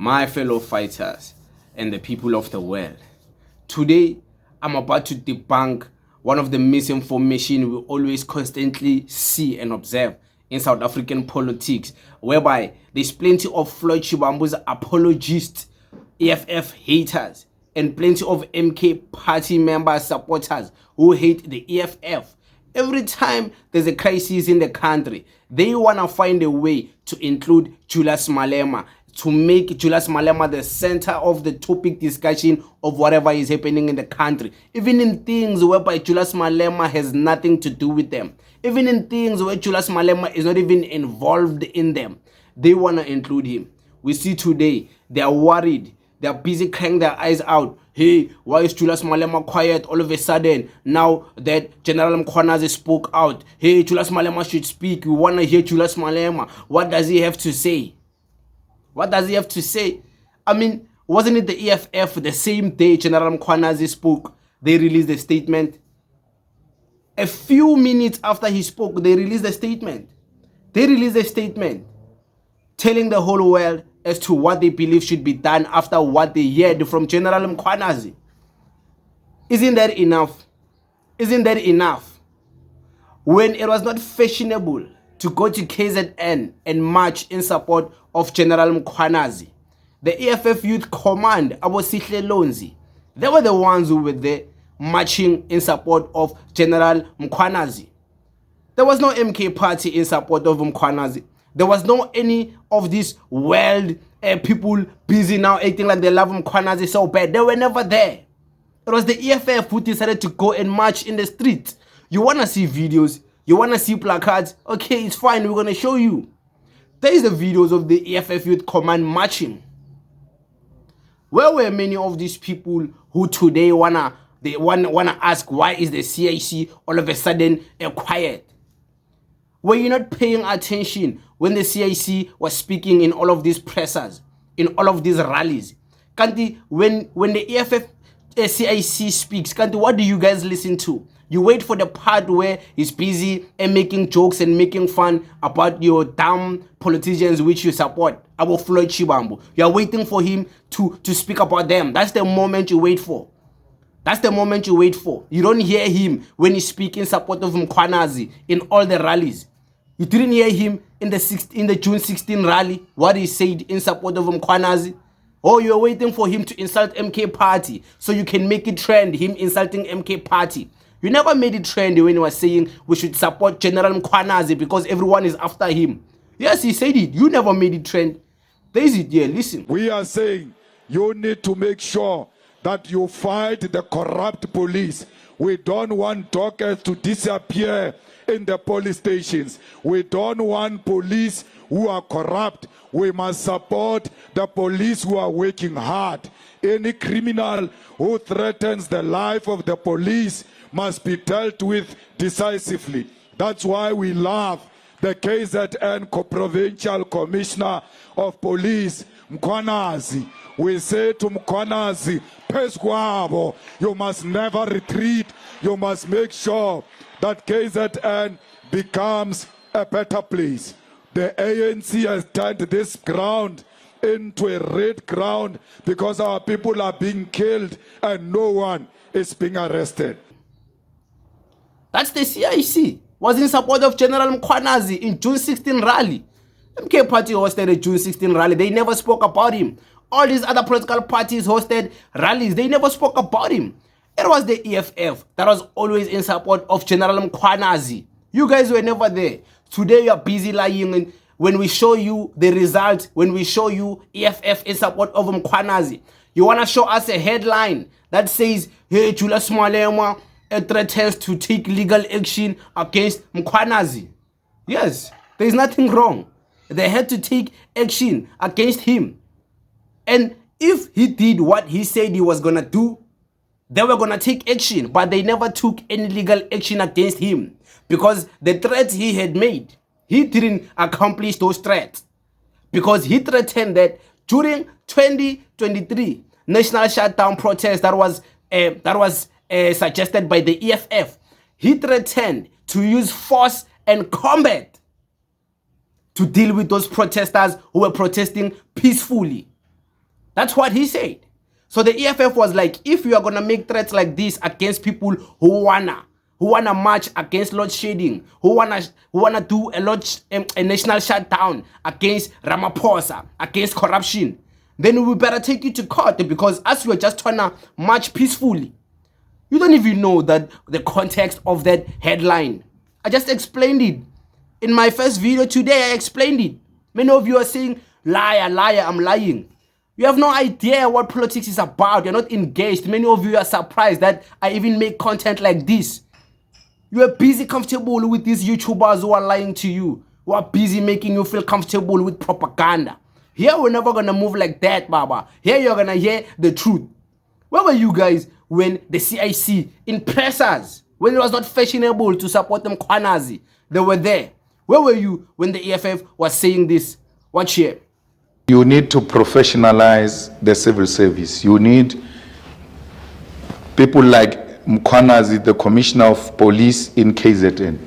my fellow fighters and the people of the world. Today, I'm about to debunk one of the misinformation we always constantly see and observe in South African politics, whereby there's plenty of Floyd Shivambu'S apologists, EFF haters, and plenty of MK party members, supporters who hate the EFF. Every time there's a crisis in the country, they want to find a way to include Julius Malema, to make Julius Malema the center of the topic discussion of whatever is happening in the country. Even in things whereby Julius Malema has nothing to do with them. Even in things where Julius Malema is not even involved in them. They want to include him. We see today, they are worried. They are busy crying their eyes out. Hey, why is Julius Malema quiet all of a sudden? Now that General Mkhwanazi spoke out. Hey, Julius Malema should speak. We want to hear Julius Malema. What does he have to say? What does he have to say? I mean, wasn't it the EFF the same day General Mkhwanazi spoke? They released a statement. A few minutes after he spoke, they released a statement. They released a statement telling the whole world as to what they believe should be done after what they heard from General Mkhwanazi. Isn't that enough? Isn't that enough? When it was not fashionable to go to KZN and march in support of General Mkhwanazi, the EFF Youth Command, Abosihle Lonzi, they were the ones who were there marching in support of General Mkhwanazi. There was no MK party in support of Mkhwanazi. There was no any of these world people busy now acting like they love Mkhwanazi so bad. They were never there. It was the EFF who decided to go and march in the streets. You want to see videos? You want to see placards? Okay, it's fine. We're going to show you. There is the videos of the EFF Youth Command marching. Where were many of these people who today wanna ask why is the CIC all of a sudden quiet? Were you not paying attention when the CIC was speaking in all of these pressers, in all of these rallies? Kanti, when the EFF CIC speaks, Kanti, what do you guys listen to? You wait for the part where he's busy and making jokes and making fun about your damn politicians which you support, about Floyd Shivambu. You are waiting for him to speak about them. That's the moment you wait for. That's the moment you wait for. You don't hear him when he speaks in support of Mkhwanazi in all the rallies. You didn't hear him in the June 16 rally, what he said in support of Mkhwanazi. Or you're waiting for him to insult MK party so you can make it trend, him insulting MK party. You never made it trendy when he was saying we should support General Mkhwanazi because everyone is after him. Yes, he said it. You never made it trend. There is it here. Listen. We are saying you need to make sure that you fight the corrupt police. We don't want dockers to disappear in the police stations. We don't want police who are corrupt. We must support the police who are working hard. Any criminal who threatens the life of the police must be dealt with decisively. That's why we love the KZN Provincial Commissioner of Police, Mkhwanazi. We say to Mkhwanazi, Pesquabo, you must never retreat. You must make sure that KZN becomes a better place. The ANC has turned this ground into a red ground because our people are being killed and no one is being arrested. That's the CIC. Was in support of General Mkhwanazi in June 16 rally. MK party hosted a June 16 rally. They never spoke about him. All these other political parties hosted rallies. They never spoke about him. It was the EFF that was always in support of General Mkhwanazi. You guys were never there. Today you are busy lying, and when we show you the results, when we show you EFF in support of Mkhwanazi, you want to show us a headline that says, hey, Julius Malema threatens to take legal action against Mkhwanazi. Yes, there is nothing wrong. They had to take action against him. And if he did what he said he was going to do, they were going to take action, but they never took any legal action against him because the threats he had made, he didn't accomplish those threats because he threatened that during 2023 national shutdown protest that was suggested by the EFF, he threatened to use force and combat to deal with those protesters who were protesting peacefully. That's what he said. So the EFF was like, if you are gonna make threats like this against people who wanna march against load shedding, who wanna do a national shutdown against Ramaphosa, against corruption, then we better take you to court, because as you are just trying to march peacefully, you don't even know that the context of that headline. I just explained it in my first video today. I explained it. Many of you are saying, liar, liar, I'm lying. You have no idea what politics is about. You're not engaged. Many of you are surprised that I even make content like this. You are busy comfortable with these YouTubers who are lying to you, who are busy making you feel comfortable with propaganda. Here we're never gonna move like that, Baba. Here you're gonna hear the truth. Where were you guys when the CIC in pressers, when it was not fashionable to support them Kwanazi? They were there. Where were you when the EFF was saying this? Watch here. You need to professionalize the civil service. You need people like Mkwanazi, the Commissioner of Police in KZN,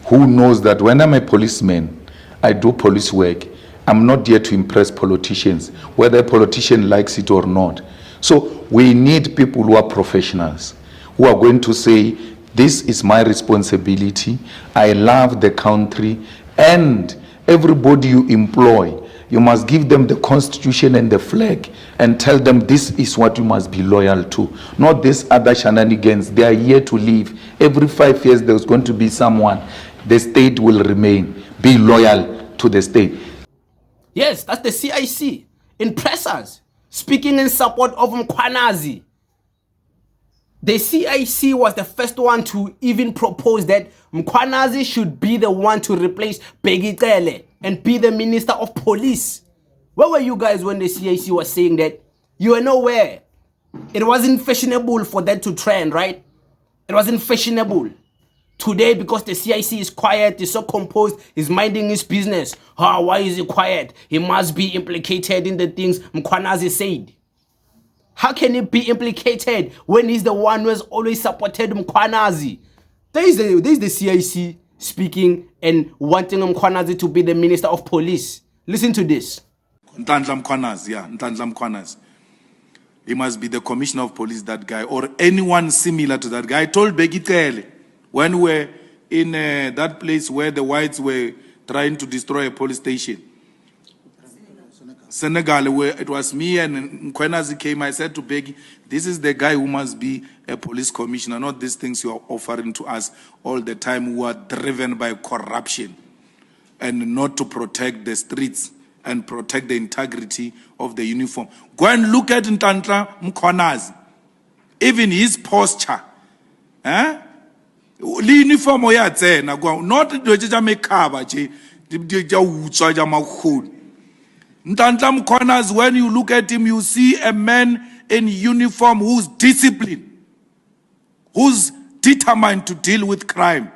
who knows that when I'm a policeman, I do police work. I'm not here to impress politicians, whether a politician likes it or not. So we need people who are professionals, who are going to say, this is my responsibility, I love the country, and everybody you employ, you must give them the constitution and the flag and tell them this is what you must be loyal to. Not this other shenanigans. They are here to live. Every 5 years there's going to be someone. The state will remain. Be loyal to the state. Yes, that's the CIC in pressers speaking in support of Mkwanazi. The CIC was the first one to even propose that Mkwanazi should be the one to replace Begitele and be the Minister of Police. Where were you guys when the CIC was saying that? You were nowhere. It wasn't fashionable for that to trend, right? It wasn't fashionable. Today, because the CIC is quiet, he's so composed, he's minding his business. Why is he quiet? He must be implicated in the things Mkwanazi said. How can he be implicated when he's the one who has always supported Mkwanazi? There is the CIC speaking and wanting Mkwanazi to be the Minister of Police. Listen to this. Ntandla Mkwanazi. He must be the Commissioner of Police, that guy, or anyone similar to that guy. I told Begitele when we were in that place where the whites were trying to destroy a police station. Senegal, where it was me and Mkwanazi came, I said to Beggy, this is the guy who must be a police commissioner, not these things you are offering to us all the time, who are driven by corruption and not to protect the streets and protect the integrity of the uniform. Go and look at Ntantla Mkwanazi, even his posture. The uniform, not the cover, Ntantla Mkwanazi, when you look at him, you see a man in uniform who's disciplined, who's determined to deal with crime.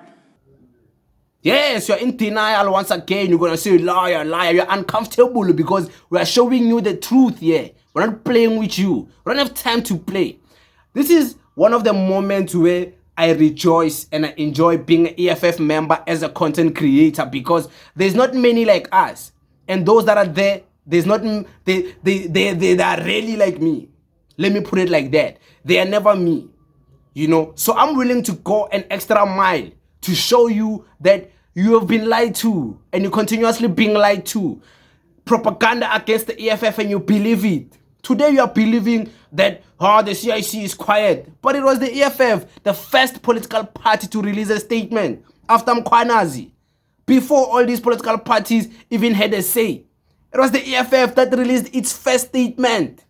Yes, you're in denial once again. You're going to say, liar, liar. You're uncomfortable because we are showing you the truth here. We're not playing with you. We don't have time to play. This is one of the moments where I rejoice and I enjoy being an EFF member as a content creator, because there's not many like us. And those that are there, there's not, they are really like me. Let me put it like that. They are never me, you know. So I'm willing to go an extra mile to show you that you have been lied to and you're continuously being lied to. Propaganda against the EFF and you believe it. Today you are believing that, the CIC is quiet. But it was the EFF, the first political party to release a statement after Mkwanazi. Before all these political parties even had a say. It was the EFF that released its first statement.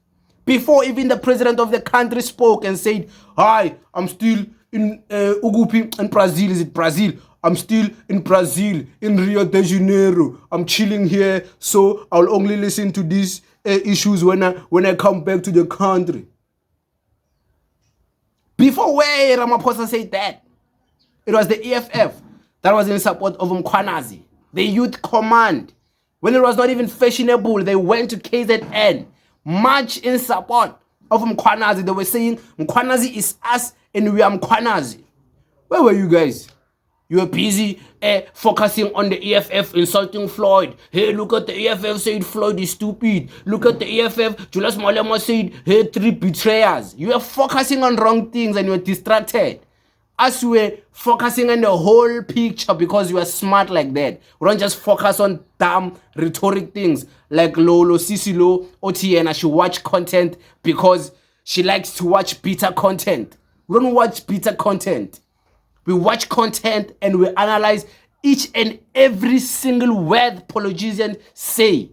Before even the president of the country spoke and said, hi, I'm still in Ugupi in Brazil. Is it Brazil? I'm still in Brazil, in Rio de Janeiro. I'm chilling here, so I'll only listen to these issues when I come back to the country. Before where Ramaphosa said that, it was the EFF that was in support of Mkwanazi. The youth command, when it was not even fashionable, they went to KZN, march in support of Mkwanazi. They were saying, Mkwanazi is us and we are Mkwanazi. Where were you guys? You were busy focusing on the EFF insulting Floyd. Hey, look at the EFF said Floyd is stupid. Look at the EFF. Julius Malema said, hey, 3 betrayers. You were focusing on wrong things and you were distracted. As we were focusing on the whole picture because you are smart like that. We don't just focus on dumb rhetoric things like Lolo, Sisilo, Otiena. She watch content because she likes to watch bitter content. We don't watch bitter content. We watch content and we analyze each and every single word politicians say.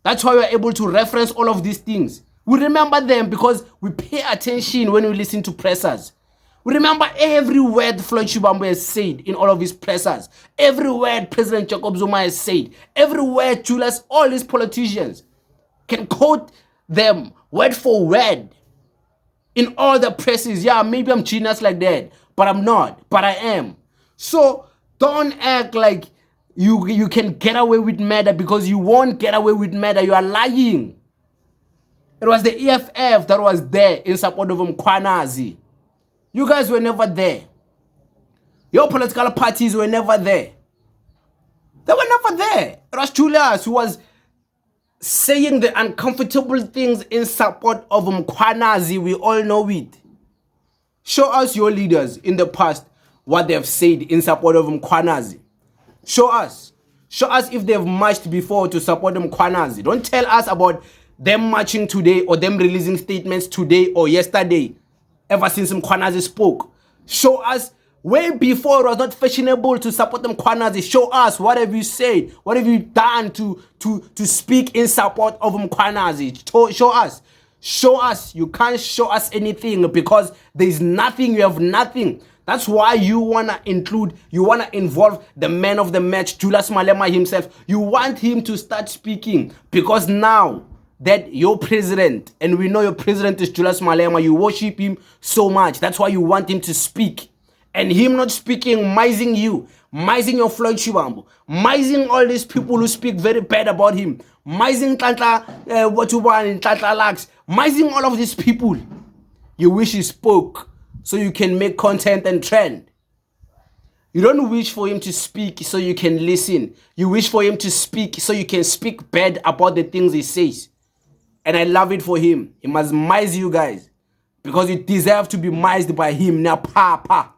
That's why we're able to reference all of these things. We remember them because we pay attention when we listen to pressers. We remember every word Floyd Shivambu'S has said in all of his pressers. Every word President Jacob Zuma has said. Every word Julius, all these politicians can quote them word for word in all the presses. Yeah, maybe I'm genius like that, but I'm not, but I am. So don't act like you can get away with murder because you won't get away with murder. You are lying. It was the EFF that was there in support of Mkhwanazi. You guys were never there. Your political parties were never there. They were never there. It was Julius who was saying the uncomfortable things in support of Mkhwanazi. We all know it. Show us your leaders in the past what they have said in support of Mkhwanazi. Show us. Show us if they've marched before to support Mkhwanazi. Don't tell us about them marching today or them releasing statements today or yesterday, ever since Mkhwanazi spoke. Show us way before it was not fashionable to support Mkhwanazi. Show us what have you said, what have you done to speak in support of Mkhwanazi. Show us. Show us. You can't show us anything because there is nothing. You have nothing. That's why you want to include, you want to involve the man of the match, Julius Malema himself. You want him to start speaking because now that your president, and we know your president is Julius Malema, you worship him so much. That's why you want him to speak. And him not speaking, mising you, mising your Floyd Shivambu, mising all these people who speak very bad about him, mising Tantla, Watuban, Tantla Lax, mising all of these people. You wish he spoke so you can make content and trend. You don't wish for him to speak so you can listen. You wish for him to speak so you can speak bad about the things he says. And I love it for him. He must mise you guys because you deserve to be mised by him. Now, papa.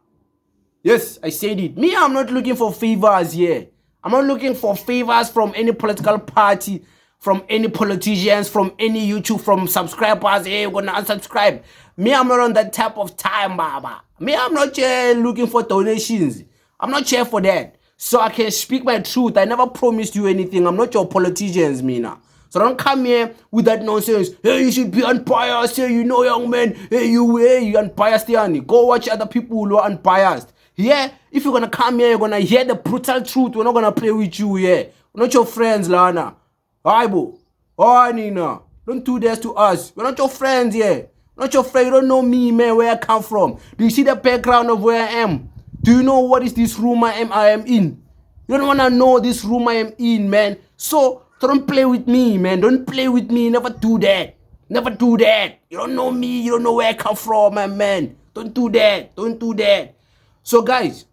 Yes, I said it. Me, I'm not looking for favors here. I'm not looking for favors from any political party, from any politicians, from any YouTube, from subscribers. Hey, we're gonna unsubscribe. Me, I'm not on that type of time, baba. Me, I'm not here looking for donations. I'm not here for that. So I can speak my truth. I never promised you anything. I'm not your politicians, me now. So don't come here with that nonsense. Hey, you should be unbiased. Hey, you know, young man. Hey, you unbiased, Yanni. Go watch other people who are unbiased. Yeah, if you're going to come here, you're going to hear the brutal truth. We're not going to play with you here. We're not your friends, Lana. Aibo. Oh, Nina. Don't do this to us. We're not your friends here. We're not your friends. You don't know me, man, where I come from. Do you see the background of where I am? Do you know what is this room I am in? You don't want to know this room I am in, man. So don't play with me, man. Don't play with me. Never do that. Never do that. You don't know me. You don't know where I come from, my man. Don't do that. Don't do that. So, guys,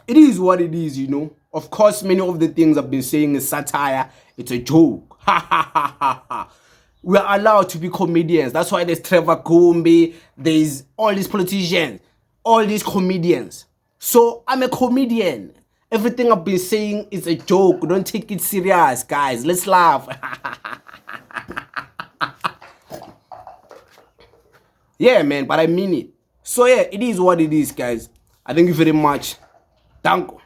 it is what it is, you know. Of course, many of the things I've been saying is satire. It's a joke. Ha, ha, ha, ha, ha. We are allowed to be comedians. That's why there's Trevor Gombe. There's all these politicians. All these comedians. So, I'm a comedian. Everything I've been saying is a joke. Don't take it serious, guys. Let's laugh. Yeah, man, but I mean it. So, yeah, it is what it is, guys. I thank you very much. Thank you.